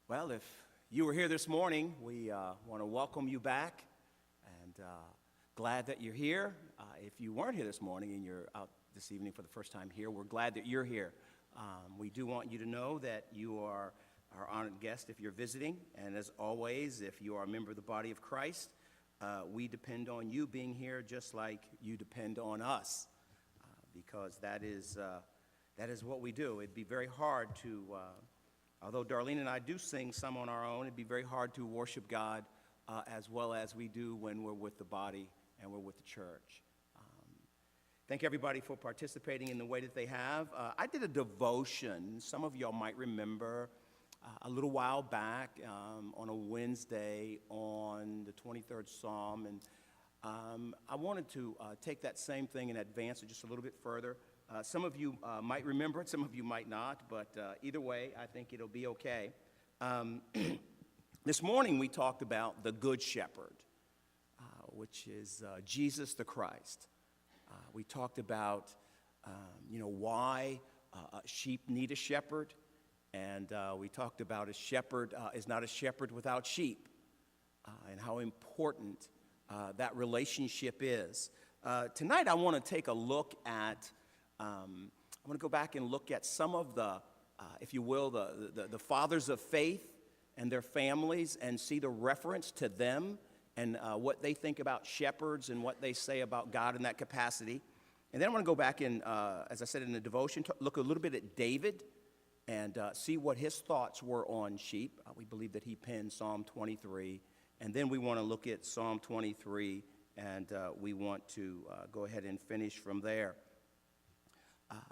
Well, if you were here this morning, we want to welcome you back, and glad that you're here. If you weren't here this morning and you're out this evening for the first time here, we're glad that you're here. We do want you to know that you are our honored guest if you're visiting, and as always, if you are a member of the body of Christ, we depend on you being here just like you depend on us, because that is what we do. It'd be very hard to although Darlene and I do sing some on our own, it'd be very hard to worship God as well as we do when we're with the body and we're with the church. Thank everybody for participating in the way that they have. I did a devotion, some of y'all might remember, a little while back on a Wednesday on the 23rd Psalm, and I wanted to take that same thing and advance it just a little bit further. Some of you might remember it, some of you might not, but either way, I think it'll be okay. This morning we talked about the Good Shepherd, which is Jesus the Christ. We talked about, why sheep need a shepherd, and we talked about a shepherd is not a shepherd without sheep, and how important that relationship is. Tonight I want to take a look at I'm going to go back and look at some of the, if you will, the fathers of faith and their families and see the reference to them and what they think about shepherds and what they say about God in that capacity. And then I'm going to go back and, as I said in the devotion, look a little bit at David and see what his thoughts were on sheep. We believe that he penned Psalm 23. And then we want to look at Psalm 23, and we want to go ahead and finish from there.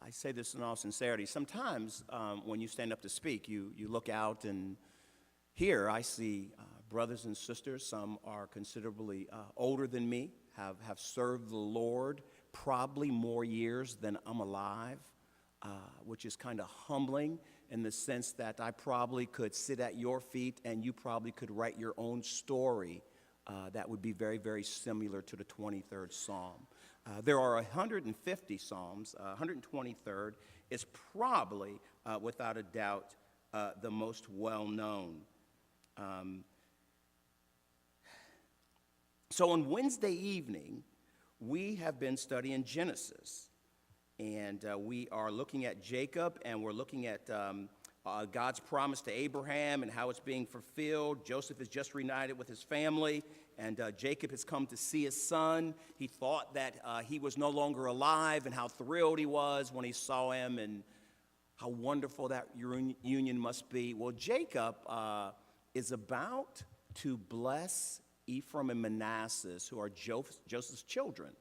I say this in all sincerity. Sometimes when you stand up to speak, you look out, and here I see brothers and sisters. Some are considerably older than me, have served the Lord probably more years than I'm alive, which is kind of humbling in the sense that I probably could sit at your feet and you probably could write your own story that would be very, very similar to the 23rd Psalm. There are 150 Psalms. 123rd is probably, without a doubt, the most well-known. So on Wednesday evening, we have been studying Genesis. And we are looking at Jacob, and we're looking at God's promise to Abraham and how it's being fulfilled. Joseph is just reunited with his family, and Jacob has come to see his son. He thought that he was no longer alive, and how thrilled he was when he saw him, and how wonderful that union must be. Well, Jacob is about to bless Ephraim and Manasseh, who are Joseph's children,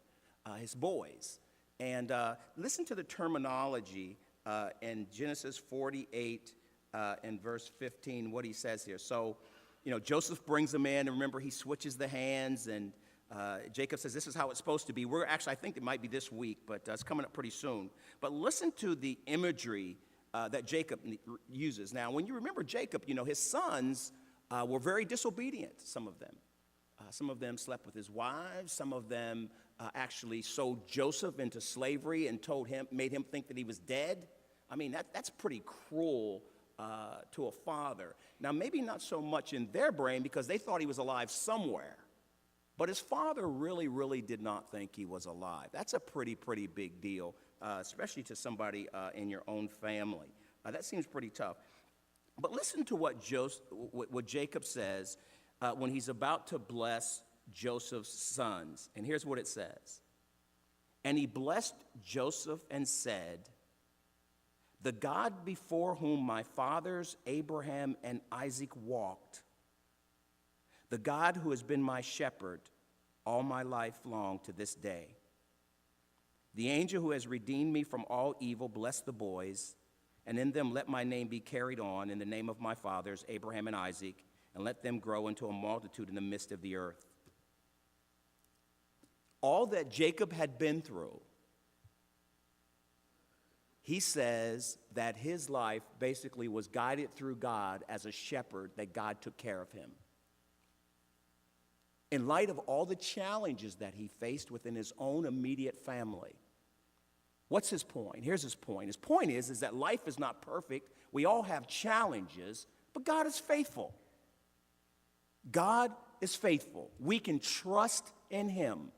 his boys. And listen to the terminology in Genesis 48 and verse 15, what he says here. So, Joseph brings them in, and remember, he switches the hands, and Jacob says, this is how it's supposed to be. We're actually, I think it might be this week, but it's coming up pretty soon. But listen to the imagery that Jacob uses. Now, when you remember Jacob, his sons were very disobedient, some of them. Some of them slept with his wives. Some of them actually sold Joseph into slavery and made him think that he was dead. I mean, that's pretty cruel to a father. Now, maybe not so much in their brain because they thought he was alive somewhere. But his father really, really did not think he was alive. That's a pretty big deal, especially to somebody in your own family. That seems pretty tough. But listen to what Jacob says when he's about to bless Joseph's sons. And here's what it says. And he blessed Joseph and said, the God before whom my fathers Abraham and Isaac walked, the God who has been my shepherd all my life long to this day, the angel who has redeemed me from all evil, bless the boys, and in them let my name be carried on in the name of my fathers Abraham and Isaac, and let them grow into a multitude in the midst of the earth. All that Jacob had been through, he says that his life basically was guided through God as a shepherd, that God took care of him. In light of all the challenges that he faced within his own immediate family, what's his point? Here's his point. His point is that life is not perfect. We all have challenges, But God is faithful. God is faithful. We can trust in him.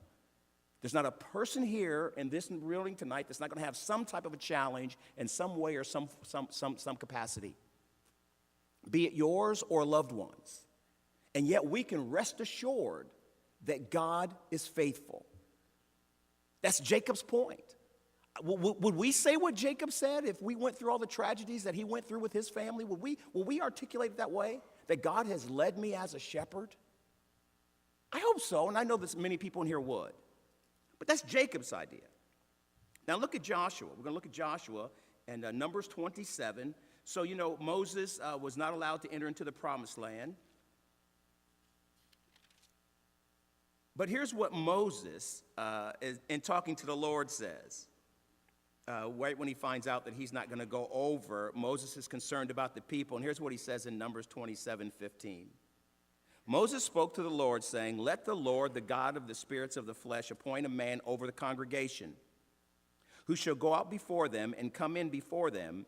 There's not a person here in this building tonight that's not going to have some type of a challenge in some way or some capacity, be it yours or loved ones. And yet we can rest assured that God is faithful. That's Jacob's point. Would we say what Jacob said if we went through all the tragedies that he went through with his family? Will we articulate it that way? That God has led me as a shepherd? I hope so, and I know that many people in here would. But that's Jacob's idea. Now look at Joshua. We're going to look at Joshua and Numbers 27. So, Moses was not allowed to enter into the promised land. But here's what Moses, in talking to the Lord, says. Right when he finds out that he's not going to go over, Moses is concerned about the people. And here's what he says in Numbers 27:15. Moses spoke to the Lord, saying, "Let the Lord, the God of the spirits of the flesh, appoint a man over the congregation, who shall go out before them and come in before them,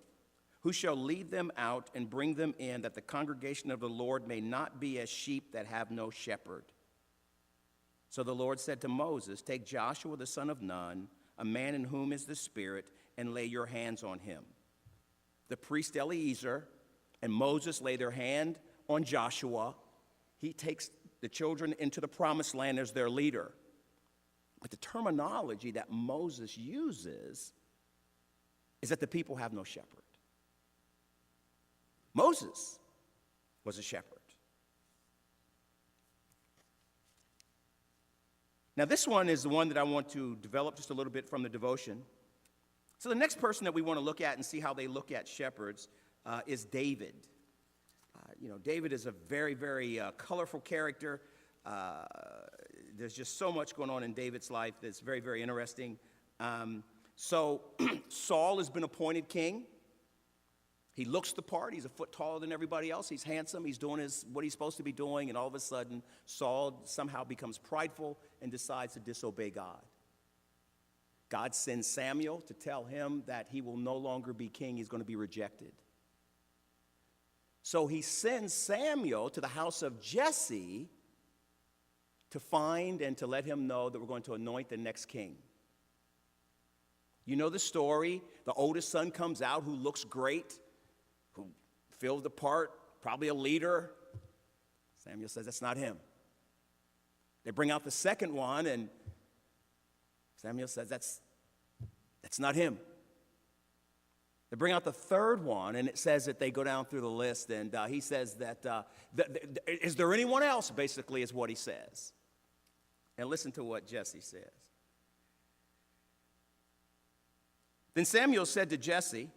who shall lead them out and bring them in, that the congregation of the Lord may not be as sheep that have no shepherd." So the Lord said to Moses, "Take Joshua the son of Nun, a man in whom is the Spirit, and lay your hands on him." The priest Eleazar and Moses lay their hand on Joshua. He takes the children into the promised land as their leader. But the terminology that Moses uses is that the people have no shepherd. Moses was a shepherd. Now, this one is the one that I want to develop just a little bit from the devotion. So the next person that we want to look at and see how they look at shepherds is David. David is a very, very colorful character. There's just so much going on in David's life that's very, very interesting. So Saul has been appointed king. He looks the part. He's a foot taller than everybody else. He's handsome. He's doing what he's supposed to be doing. And all of a sudden, Saul somehow becomes prideful and decides to disobey God. God sends Samuel to tell him that he will no longer be king. He's going to be rejected. So he sends Samuel to the house of Jesse to find and to let him know that we're going to anoint the next king. You know the story. The oldest son comes out who looks great, who fills the part, probably a leader. Samuel says, "That's not him." They bring out the second one, and Samuel says, that's not him. They bring out the third one, and it says that they go down through the list, and he says that, is there anyone else, basically, is what he says. And listen to what Jesse says. Then Samuel said to Jesse,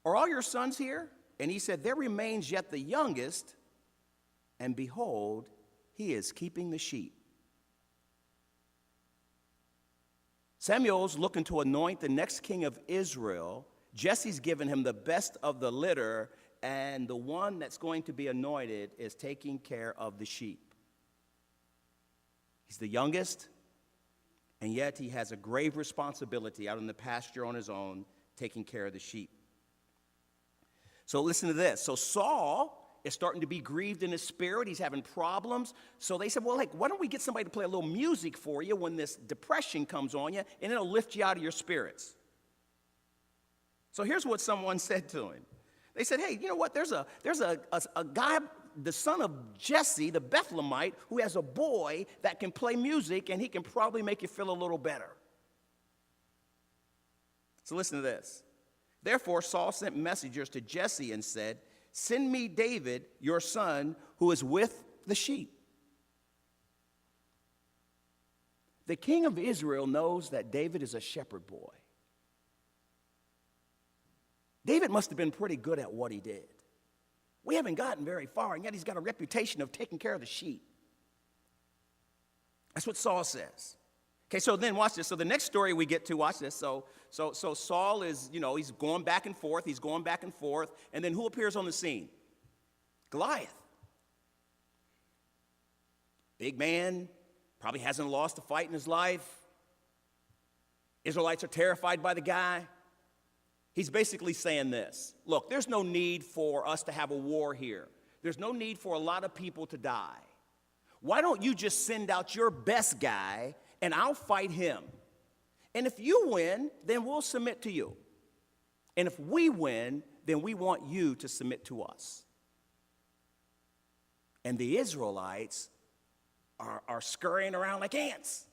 "Are all your sons here?" And he said, "There remains yet the youngest, and behold, he is keeping the sheep." Samuel's looking to anoint the next king of Israel. Jesse's given him the best of the litter, and the one that's going to be anointed is taking care of the sheep. He's the youngest, and yet he has a grave responsibility out in the pasture on his own, taking care of the sheep. So listen to this. So Saul is starting to be grieved in his spirit. He's having problems. So they said, well, why don't we get somebody to play a little music for you when this depression comes on you, and it'll lift you out of your spirits. So here's what someone said to him. They said, hey, you know what? There's a guy, the son of Jesse, the Bethlehemite, who has a boy that can play music, and he can probably make you feel a little better. So listen to this. Therefore, Saul sent messengers to Jesse and said, send me David, your son, who is with the sheep. The king of Israel knows that David is a shepherd boy. David must have been pretty good at what he did. We haven't gotten very far, and yet he's got a reputation of taking care of the sheep. That's what Saul says. Okay, so then watch this. So the next story we get to, watch this. So Saul is, he's going back and forth. He's going back and forth. And then who appears on the scene? Goliath. Big man, probably hasn't lost a fight in his life. Israelites are terrified by the guy. He's basically saying this. Look, there's no need for us to have a war here. There's no need for a lot of people to die. Why don't you just send out your best guy and I'll fight him? And if you win, then we'll submit to you. And if we win, then we want you to submit to us. And the Israelites are scurrying around like ants.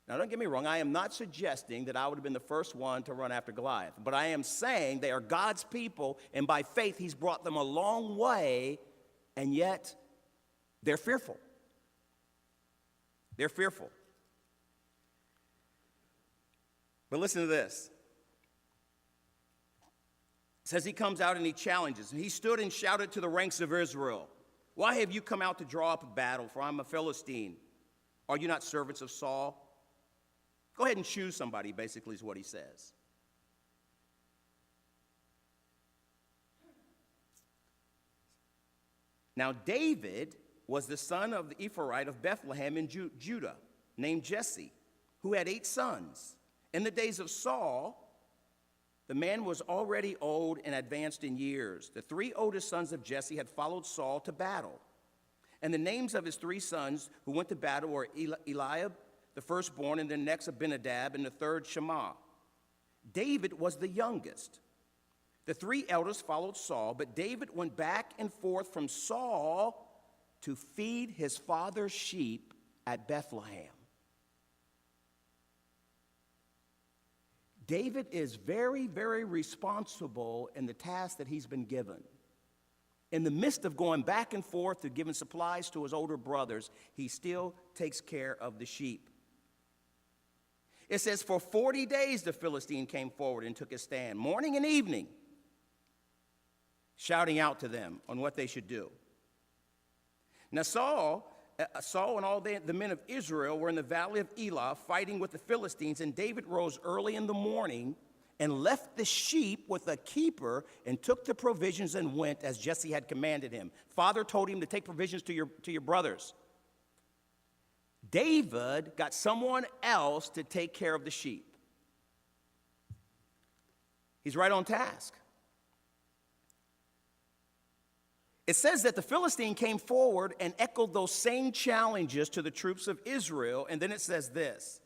Now, don't get me wrong. I am not suggesting that I would have been the first one to run after Goliath. But I am saying they are God's people, and by faith, he's brought them a long way, and yet they're fearful. They're fearful. But listen to this. It says he comes out and he challenges. And he stood and shouted to the ranks of Israel, "Why have you come out to draw up a battle? For I'm a Philistine. Are you not servants of Saul? Go ahead and choose somebody," basically is what he says. Now, David was the son of the Ephraite of Bethlehem in Judah, named Jesse, who had 8 sons. In the days of Saul, the man was already old and advanced in years. The 3 oldest sons of Jesse had followed Saul to battle. And the names of his 3 sons who went to battle were Eliab, the firstborn, and the next Abinadab, and the third Shammah. David was the youngest. The 3 elders followed Saul, but David went back and forth from Saul to feed his father's sheep at Bethlehem. David is very, very responsible in the task that he's been given. In the midst of going back and forth to giving supplies to his older brothers, he still takes care of the sheep. It says, for 40 days the Philistine came forward and took his stand, morning and evening, shouting out to them on what they should do. Now Saul and all the men of Israel were in the valley of Elah fighting with the Philistines, and David rose early in the morning and left the sheep with a keeper and took the provisions and went as Jesse had commanded him. Father told him to take provisions to your brothers. David got someone else to take care of the sheep. He's right on task. It says that the Philistine came forward and echoed those same challenges to the troops of Israel. And then it says this,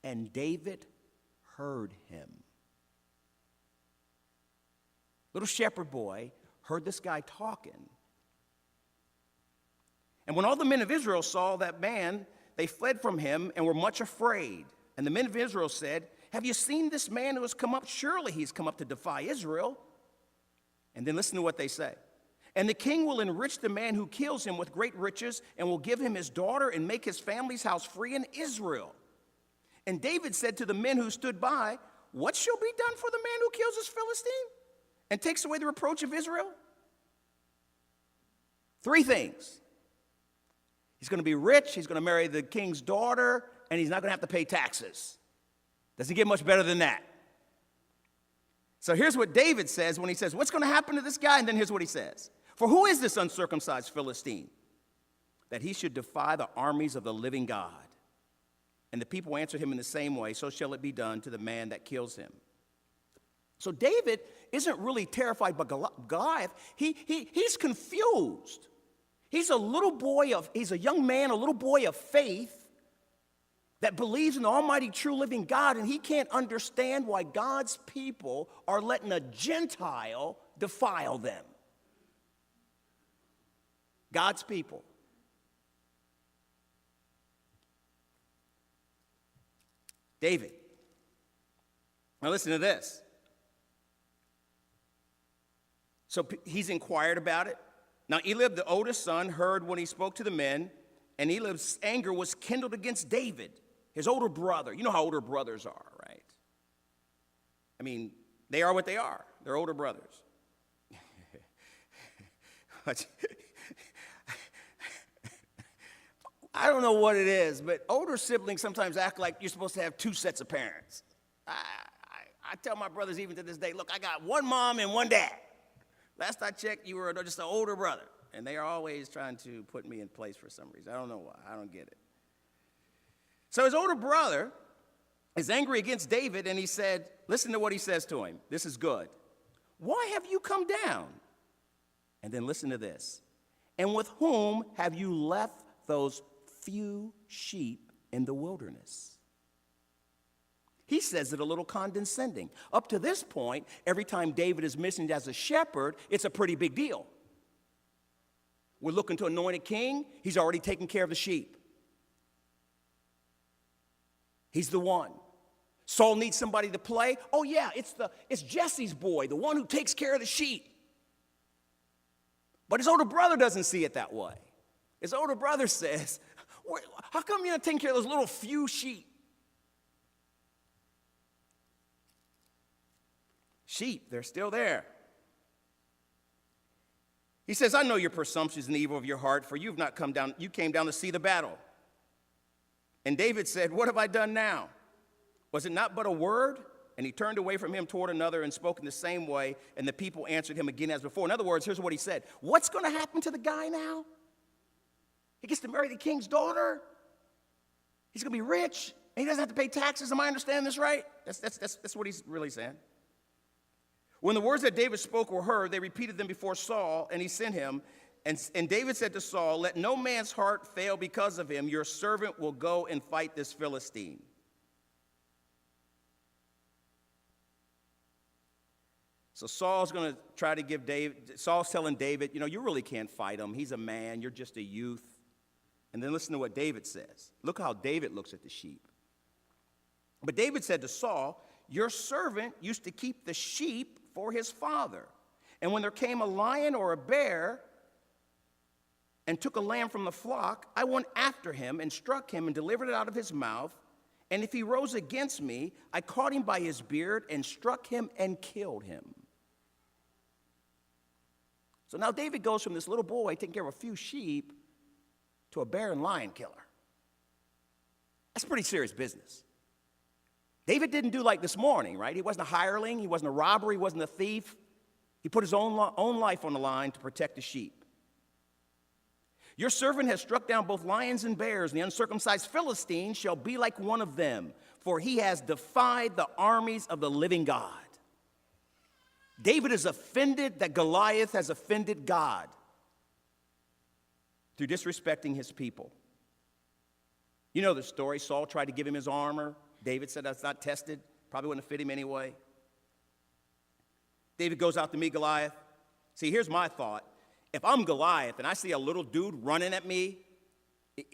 and David heard him. Little shepherd boy heard this guy talking. And when all the men of Israel saw that man, they fled from him and were much afraid. And the men of Israel said, have you seen this man who has come up? Surely he's come up to defy Israel. And then listen to what they say. And the king will enrich the man who kills him with great riches and will give him his daughter and make his family's house free in Israel. And David said to the men who stood by, what shall be done for the man who kills this Philistine and takes away the reproach of Israel? 3 things. He's going to be rich, he's going to marry the king's daughter, and he's not going to have to pay taxes. Doesn't get much better than that. So here's what David says when he says, what's going to happen to this guy? And then here's what he says. For who is this uncircumcised Philistine, that he should defy the armies of the living God? And the people answered him in the same way, so shall it be done to the man that kills him. So David isn't really terrified by Goliath. He's confused. He's a young man, a little boy of faith that believes in the almighty true living God, and he can't understand why God's people are letting a Gentile defile them. God's people. David. Now listen to this. So he's inquired about it. Now Eliab, the oldest son, heard when he spoke to the men, and Eliab's anger was kindled against David, his older brother. You know how older brothers are, right? I mean, they are what they are. They're older brothers. I don't know what it is, but older siblings sometimes act like you're supposed to have 2 sets of parents. I tell my brothers even to this day, look, I got one mom and one dad. Last I checked, you were just an older brother. And they are always trying to put me in place for some reason. I don't know why. I don't get it. So his older brother is angry against David, and he said, listen to what he says to him. This is good. Why have you come down? And then listen to this. And with whom have you left those few sheep in the wilderness? He says it a little condescending. Up to this point, every time David is mentioned as a shepherd, it's a pretty big deal. We're looking to anoint a king. He's already taken care of the sheep. He's the one. Saul needs somebody to play. Oh yeah, it's Jesse's boy, the one who takes care of the sheep. But his older brother doesn't see it that way. His older brother says, how come you're not taking care of those little few sheep? Sheep, they're still there. He says, I know your presumptions and the evil of your heart, for you came down to see the battle. And David said, what have I done now? Was it not but a word? And he turned away from him toward another and spoke in the same way, and the people answered him again as before. In other words, here's what he said. What's going to happen to the guy now? He gets to marry the king's daughter. He's going to be rich, and he doesn't have to pay taxes. Am I understanding this right? That's what he's really saying. When the words that David spoke were heard, they repeated them before Saul, and he sent him. And David said to Saul, let no man's heart fail because of him. Your servant will go and fight this Philistine. So Saul's going to try to give Saul's telling David, you really can't fight him. He's a man. You're just a youth. And then listen to what David says. Look how David looks at the sheep. But David said to Saul, your servant used to keep the sheep for his father. And when there came a lion or a bear and took a lamb from the flock, I went after him and struck him and delivered it out of his mouth. And if he rose against me, I caught him by his beard and struck him and killed him. So now David goes from this little boy taking care of a few sheep to a bear and lion killer. That's pretty serious business. David didn't do like this morning, right? He wasn't a hireling. He wasn't a robber. He wasn't a thief. He put his own life on the line to protect the sheep. Your servant has struck down both lions and bears, and the uncircumcised Philistine shall be like one of them, for he has defied the armies of the living God. David is offended that Goliath has offended God through disrespecting his people. You know the story. Saul tried to give him his armor. David said that's not tested. Probably wouldn't have fit him anyway. David goes out to meet Goliath. See, here's my thought. If I'm Goliath and I see a little dude running at me,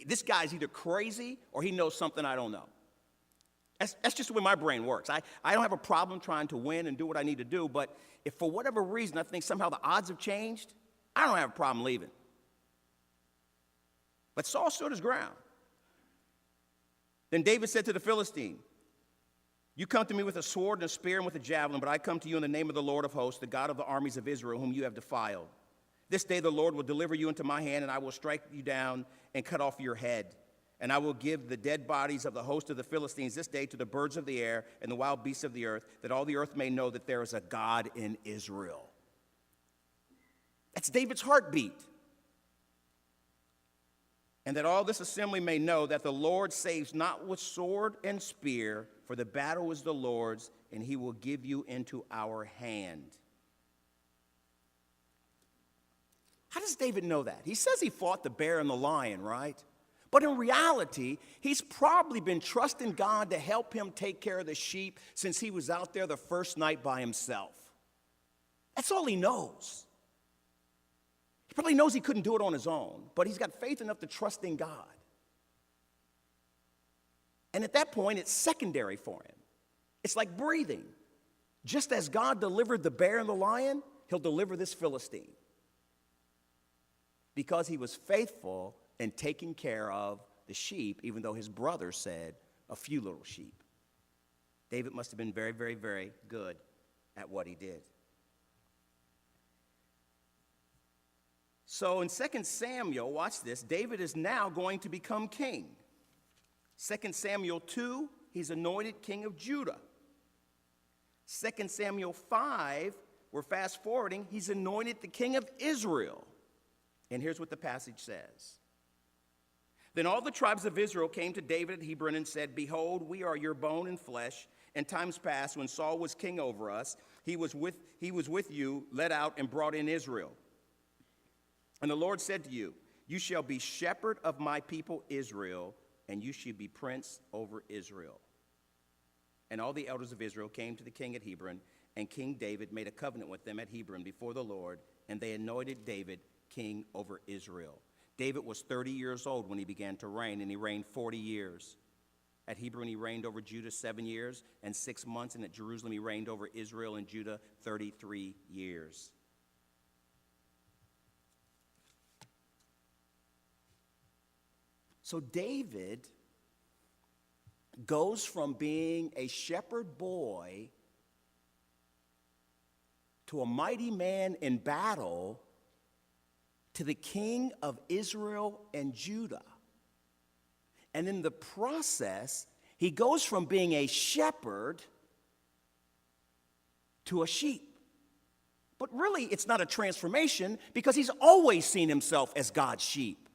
this guy's either crazy or he knows something I don't know. That's just the way my brain works. I don't have a problem trying to win and do what I need to do, but if for whatever reason I think somehow the odds have changed, I don't have a problem leaving. But Saul stood his ground. Then David said to the Philistine, you come to me with a sword and a spear and with a javelin, but I come to you in the name of the Lord of hosts, the God of the armies of Israel, whom you have defiled. This day the Lord will deliver you into my hand, and I will strike you down and cut off your head. And I will give the dead bodies of the host of the Philistines this day to the birds of the air and the wild beasts of the earth, that all the earth may know that there is a God in Israel. That's David's heartbeat. And that all this assembly may know that the Lord saves not with sword and spear, for the battle is the Lord's, and he will give you into our hand. How does David know that? He says he fought the bear and the lion, right? But in reality, he's probably been trusting God to help him take care of the sheep since he was out there the first night by himself. That's all he knows. He probably knows he couldn't do it on his own, but he's got faith enough to trust in God. And at that point, it's secondary for him. It's like breathing. Just as God delivered the bear and the lion, he'll deliver this Philistine. Because he was faithful in taking care of the sheep, even though his brother said a few little sheep. David must have been very, very, very good at what he did. So in 2 Samuel, watch this, David is now going to become king. 2 Samuel 2, he's anointed king of Judah. 2 Samuel 5, we're fast forwarding, he's anointed the king of Israel. And here's what the passage says. Then all the tribes of Israel came to David at Hebron and said, "Behold, we are your bone and flesh. In times past, when Saul was king over us, he was with you, led out and brought in Israel. And the Lord said to you, you shall be shepherd of my people Israel, and you shall be prince over Israel." And all the elders of Israel came to the king at Hebron, and King David made a covenant with them at Hebron before the Lord, and they anointed David king over Israel. David was 30 years old when he began to reign, and he reigned 40 years. At Hebron, he reigned over Judah 7 years and 6 months, and at Jerusalem, he reigned over Israel and Judah 33 years. So David goes from being a shepherd boy to a mighty man in battle to the king of Israel and Judah. And in the process, he goes from being a shepherd to a sheep. But really, it's not a transformation because he's always seen himself as God's sheep.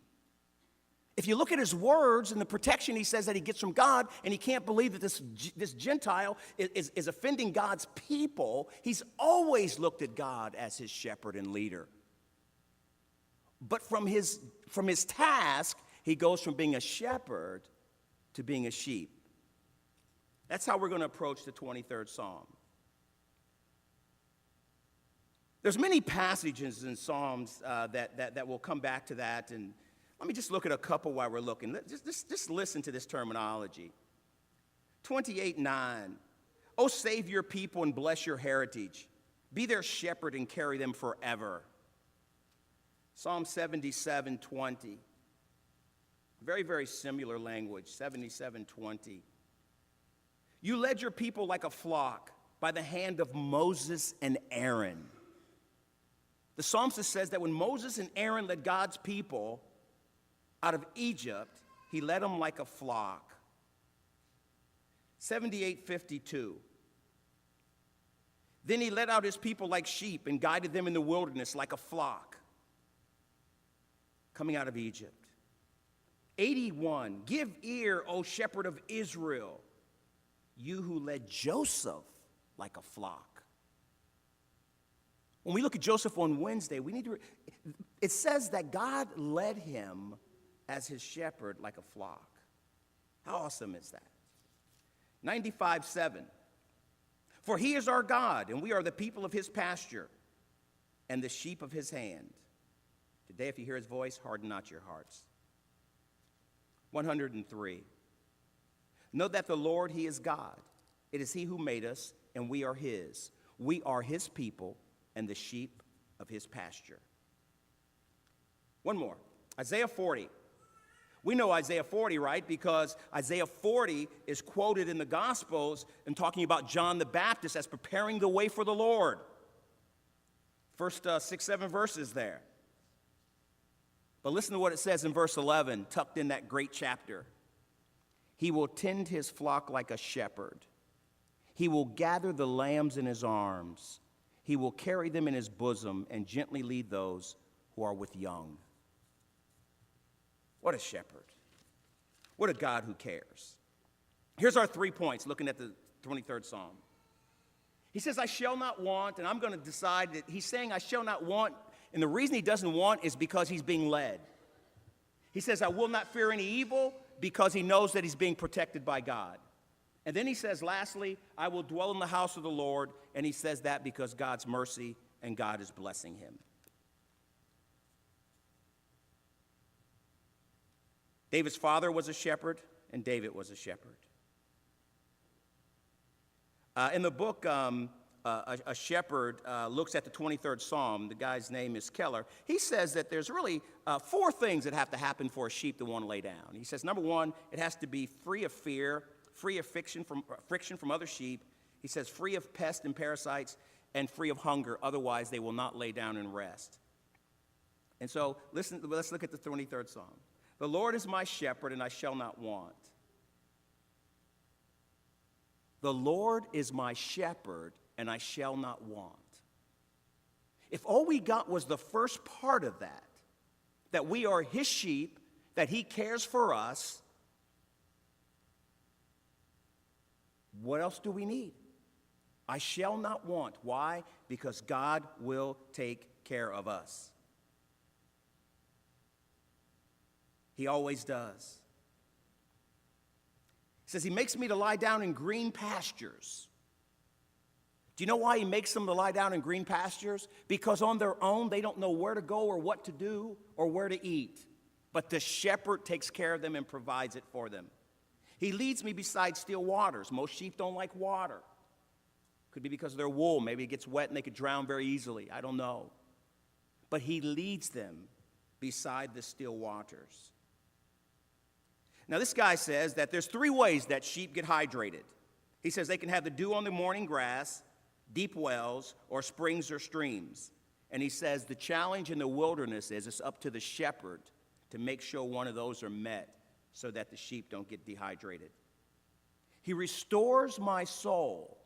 If you look at his words and the protection he says that he gets from God, and he can't believe that this Gentile is offending God's people, he's always looked at God as his shepherd and leader. But from his task, he goes from being a shepherd to being a sheep. That's how we're going to approach the 23rd Psalm. There's many passages in Psalms that will come back to that, and let me just look at a couple while we're looking. Just listen to this terminology. 28:9. "Oh, save your people and bless your heritage. Be their shepherd and carry them forever." Psalm 77:20. Very, very similar language, 77:20. "You led your people like a flock by the hand of Moses and Aaron." The psalmist says that when Moses and Aaron led God's people out of Egypt, he led them like a flock. 78:52. "Then he led out his people like sheep and guided them in the wilderness like a flock," coming out of Egypt. 81. "Give ear, O shepherd of Israel, you who led Joseph like a flock." When we look at Joseph on Wednesday, it says that God led him as his shepherd like a flock. How awesome is that? 95:7. "For he is our God, and we are the people of his pasture and the sheep of his hand. Today, if you hear his voice, harden not your hearts." 103. "Know that the Lord, he is God. It is he who made us, and we are his. We are his people and the sheep of his pasture." One more. Isaiah 40. We know Isaiah 40, right? Because Isaiah 40 is quoted in the Gospels and talking about John the Baptist as preparing the way for the Lord. First 6, 7 verses there. But listen to what it says in verse 11, tucked in that great chapter. "He will tend his flock like a shepherd. He will gather the lambs in his arms. He will carry them in his bosom and gently lead those who are with young." What a shepherd. What a God who cares. Here's our 3 points looking at the 23rd Psalm. He says, "I shall not want," and I'm going to decide that he's saying, "I shall not want," and the reason he doesn't want is because he's being led. He says, "I will not fear any evil," because he knows that he's being protected by God. And then he says, lastly, "I will dwell in the house of the Lord," and he says that because God's mercy and God is blessing him. David's father was a shepherd, and David was a shepherd. In the book, a shepherd looks at the 23rd Psalm. The guy's name is Keller. He says that there's really 4 things that have to happen for a sheep to want to lay down. He says, number 1, it has to be free of fear, free of friction from other sheep. He says free of pests and parasites, and free of hunger. Otherwise, they will not lay down and rest. And so, let's look at the 23rd Psalm. "The Lord is my shepherd, and I shall not want." The Lord is my shepherd, and I shall not want. If all we got was the first part of that we are his sheep, that he cares for us, what else do we need? I shall not want. Why? Because God will take care of us. He always does. He says he makes me to lie down in green pastures. Do you know why he makes them to lie down in green pastures? Because on their own, they don't know where to go or what to do or where to eat. But the shepherd takes care of them and provides it for them. He leads me beside still waters. Most sheep don't like water. Could be because of their wool. Maybe it gets wet and they could drown very easily. I don't know. But he leads them beside the still waters. Now, this guy says that there's 3 ways that sheep get hydrated. He says they can have the dew on the morning grass, deep wells, or springs or streams. And he says the challenge in the wilderness is it's up to the shepherd to make sure one of those are met so that the sheep don't get dehydrated. He restores my soul.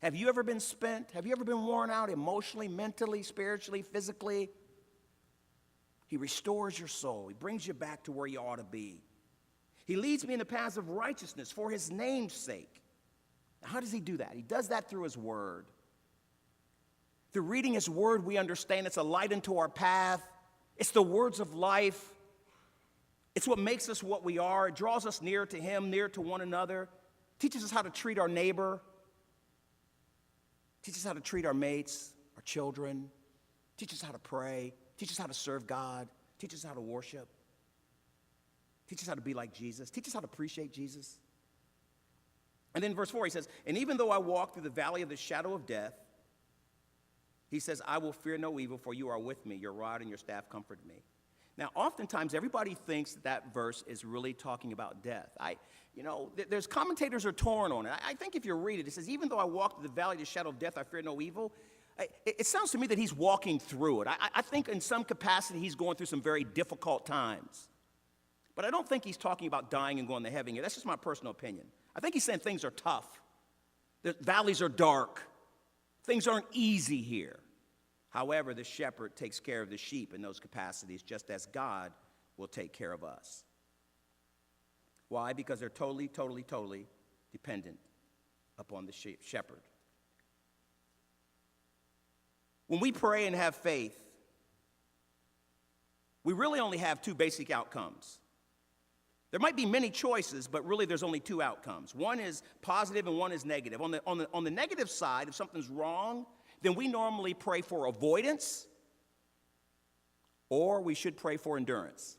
Have you ever been spent? Have you ever been worn out emotionally, mentally, spiritually, physically? He restores your soul. He brings you back to where you ought to be. He leads me in the paths of righteousness for his name's sake. Now, how does he do that? He does that through his word. Through reading his word, we understand it's a light into our path. It's the words of life. It's what makes us what we are. It draws us near to him, near to one another. Teaches us how to treat our neighbor. Teaches us how to treat our mates, our children. Teaches us how to pray. Teaches us how to serve God. Teaches us how to worship. Teach us how to be like Jesus. Teach us how to appreciate Jesus. And then verse 4, he says, and even though I walk through the valley of the shadow of death, he says, I will fear no evil, for you are with me. Your rod and your staff comfort me. Now, oftentimes, everybody thinks that verse is really talking about death. There's commentators are torn on it. I think if you read it, it says, even though I walk through the valley of the shadow of death, I fear no evil. It sounds to me that he's walking through it. I think in some capacity, he's going through some very difficult times. But I don't think he's talking about dying and going to heaven. That's just my personal opinion. I think he's saying things are tough. The valleys are dark. Things aren't easy here. However, the shepherd takes care of the sheep in those capacities, just as God will take care of us. Why? Because they're totally dependent upon the shepherd. When we pray and have faith, we really only have 2 basic outcomes. There might be many choices, but really there's only 2 outcomes. One is positive and one is negative. On the negative side, if something's wrong, then we normally pray for avoidance, or we should pray for endurance.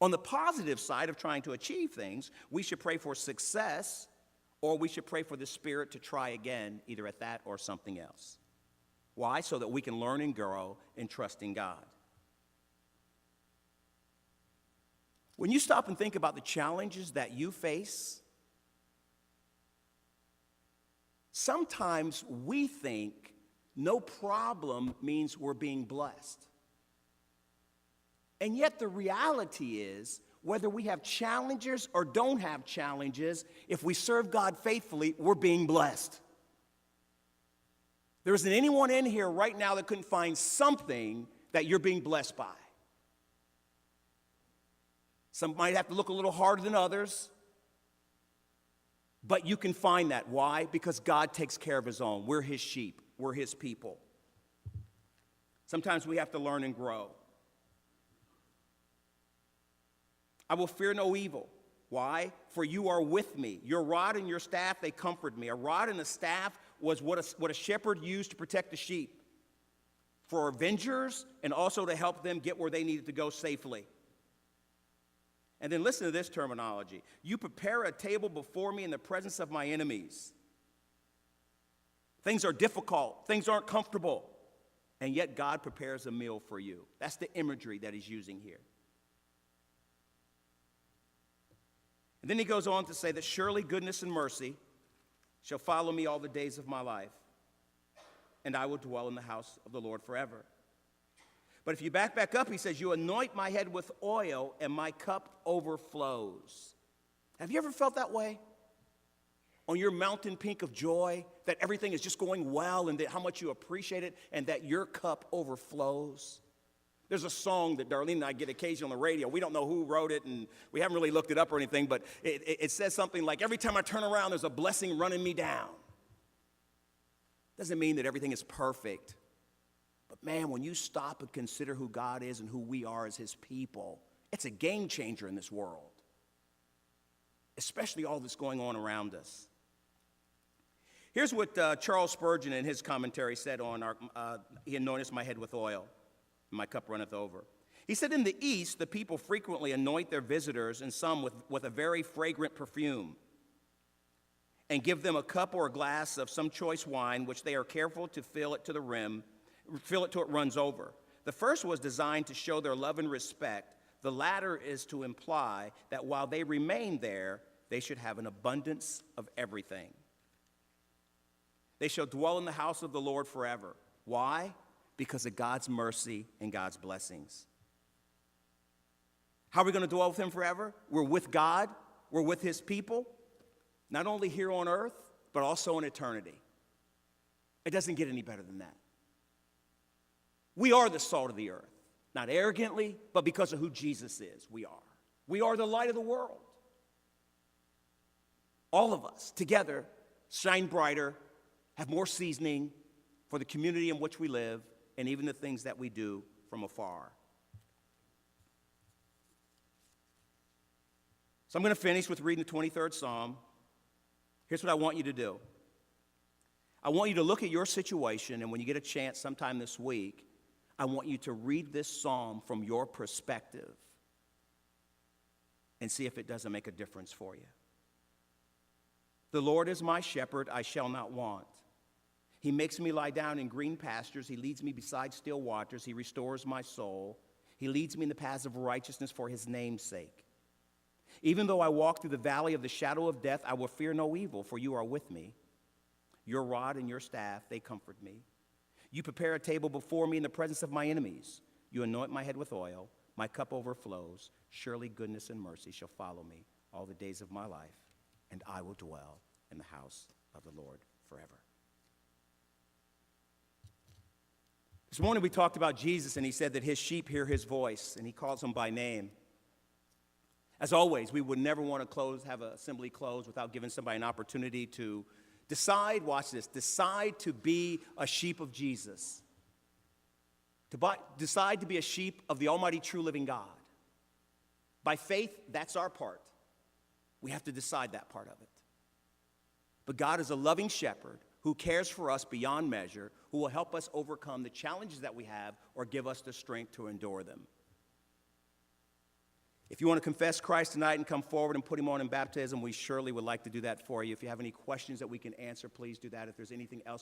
On the positive side of trying to achieve things, we should pray for success, or we should pray for the Spirit to try again, either at that or something else. Why? So that we can learn and grow in trusting God. When you stop and think about the challenges that you face, sometimes we think no problem means we're being blessed. And yet the reality is, whether we have challenges or don't have challenges, if we serve God faithfully, we're being blessed. There isn't anyone in here right now that couldn't find something that you're being blessed by. Some might have to look a little harder than others, but you can find that. Why? Because God takes care of his own. We're his sheep. We're his people. Sometimes we have to learn and grow. I will fear no evil. Why? For you are with me. Your rod and your staff, they comfort me. A rod and a staff was what a shepherd used to protect the sheep, for avengers, and also to help them get where they needed to go safely. And then listen to this terminology. You prepare a table before me in the presence of my enemies. Things are difficult. Things aren't comfortable. And yet God prepares a meal for you. That's the imagery that he's using here. And then he goes on to say that surely goodness and mercy shall follow me all the days of my life, and I will dwell in the house of the Lord forever. But if you back up, he says, you anoint my head with oil, and my cup overflows. Have you ever felt that way? On your mountain peak of joy, that everything is just going well, and that how much you appreciate it, and that your cup overflows? There's a song that Darlene and I get occasionally on the radio. We don't know who wrote it, and we haven't really looked it up or anything, but it says something like, every time I turn around, there's a blessing running me down. Doesn't mean that everything is perfect. But man, when you stop and consider who God is and who we are as his people, it's a game changer in this world, especially all that's going on around us. Here's what Charles Spurgeon in his commentary said on he anointeth my head with oil, and my cup runneth over. He said, in the East, the people frequently anoint their visitors, and some with a very fragrant perfume, and give them a cup or a glass of some choice wine, which they are careful to fill it to the rim, fill it till it runs over. The first was designed to show their love and respect. The latter is to imply that while they remain there, they should have an abundance of everything. They shall dwell in the house of the Lord forever. Why? Because of God's mercy and God's blessings. How are we going to dwell with him forever? We're with God. We're with his people. Not only here on earth, but also in eternity. It doesn't get any better than that. We are the salt of the earth. Not arrogantly, but because of who Jesus is, we are. We are the light of the world. All of us together shine brighter, have more seasoning for the community in which we live, and even the things that we do from afar. So I'm going to finish with reading the 23rd Psalm. Here's what I want you to do. I want you to look at your situation, and when you get a chance sometime this week, I want you to read this psalm from your perspective and see if it doesn't make a difference for you. The Lord is my shepherd, I shall not want. He makes me lie down in green pastures. He leads me beside still waters. He restores my soul. He leads me in the paths of righteousness for his name's sake. Even though I walk through the valley of the shadow of death, I will fear no evil, for you are with me. Your rod and your staff, they comfort me. You prepare a table before me in the presence of my enemies. You anoint my head with oil. My cup overflows. Surely goodness and mercy shall follow me all the days of my life, and I will dwell in the house of the Lord forever. This morning we talked about Jesus, and he said that his sheep hear his voice, and he calls them by name. As always, we would never want to have an assembly close without giving somebody an opportunity to decide, watch this, decide to be a sheep of Jesus. Decide to be a sheep of the almighty true living God. By faith, that's our part. We have to decide that part of it. But God is a loving shepherd who cares for us beyond measure, who will help us overcome the challenges that we have or give us the strength to endure them. If you want to confess Christ tonight and come forward and put him on in baptism, we surely would like to do that for you. If you have any questions that we can answer, please do that. If there's anything else that